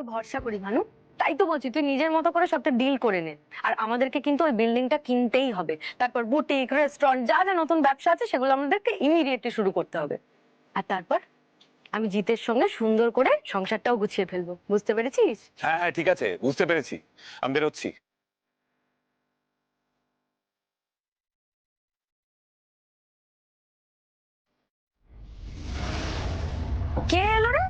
তোকে ভরসা করি ভানু, তাই তো বলছি তুই নিজের মতো করে সবটা ডিল করে নে। আর আমাদেরকে কিন্তু ওই বিল্ডিংটা কিনতেই হবে, তারপর বুটিক রেস্টুরেন্ট যা যা নতুন ব্যবসা আছে সেগুলো আমাদেরকে ইমিডিয়েটলি শুরু করতে হবে। আর তারপর আমি জিতের সঙ্গে সুন্দর করে সংসারটাও গুছিয়ে ফেলবো, বুঝতে পেরেছিস? হ্যাঁ হ্যাঁ ঠিক আছে, বুঝতে পেরেছি। আমি বেরোচ্ছি। কে এলো রে?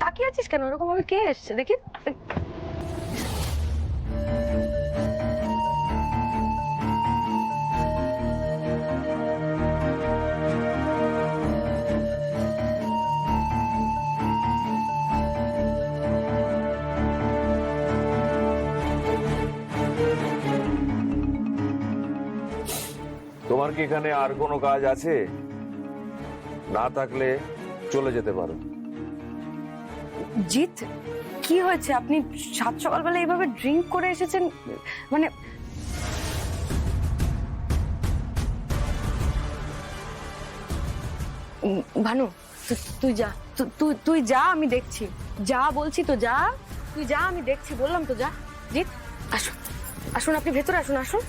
তাকিয়ে আছিস কেন ওরকম ভাবে? কে এসছে দেখি। তোমার কি এখানে আর কোনো কাজ আছে? না থাকলে চলে যেতে পারো। জিৎ, কি হয়েছে? আপনি সাত সকালবেলা এইভাবে ড্রিঙ্ক করে এসেছেন, মানে ভানু তুই যা, তুই যা, আমি দেখছি। যা বলছি তো যা, তুই যা, আমি দেখছি, বললাম তো যা। জিৎ আসুন, আসুন, আপনি ভেতরে আসুন, আসুন।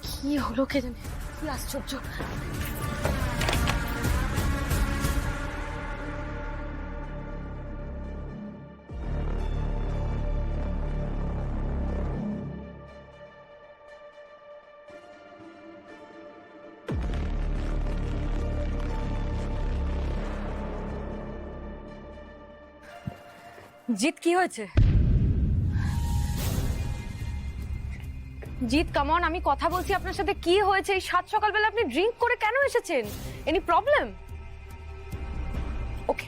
কি হলো কে জানে, কি আশ্চর্য। জিৎ কি হয়েছে? জিৎ কামন, আমি কথা বলছি আপনার সাথে। কি হয়েছে? এই সাত সকালবেলা আপনি ড্রিঙ্ক করে কেন এসেছেন? Any problem? Okay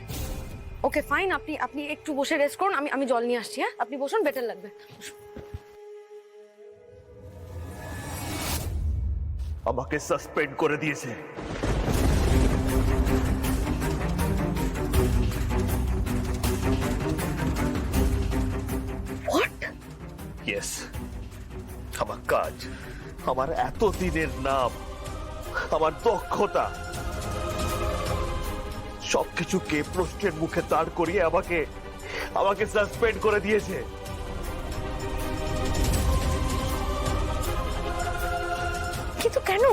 okay fine, আপনি আপনি একটু বসে রেস্ট করুন, আমি আমি জল নিয়ে আসছি। হ্যাঁ, আপনি বসুন, বেটার লাগবে। আমাকে সাসপেন্ড করে দিয়েছে। হোয়াট? ইয়েস, আমার কাজ, আমার এত দিনের নাম, আমার দক্ষতা সবকিছুকে প্রশ্নের মুখে দাঁড় করিয়ে আমাকে আমাকে সাসপেন্ড করে দিয়েছে। কিন্তু কেন?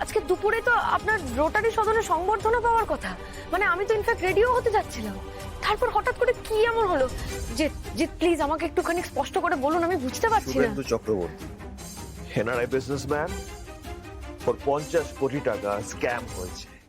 আজকে দুপুরে তো আপনার রোটারি সদনে সংবর্ধনা পাওয়ার কথা, মানে আমি তো ইনফ্যাক্ট রেডিও হতে যাচ্ছিলাম। তারপর হঠাৎ করে কি এমন হলো? যে যে প্লিজ আমাকে একটুখানি স্পষ্ট করে বলুন, আমি বুঝতে পারছি না। শুভেন্দু চক্রবর্তী, এনআরআই বিজনেসম্যান, ওর 50 কোটি টাকা স্ক্যাম হয়েছে।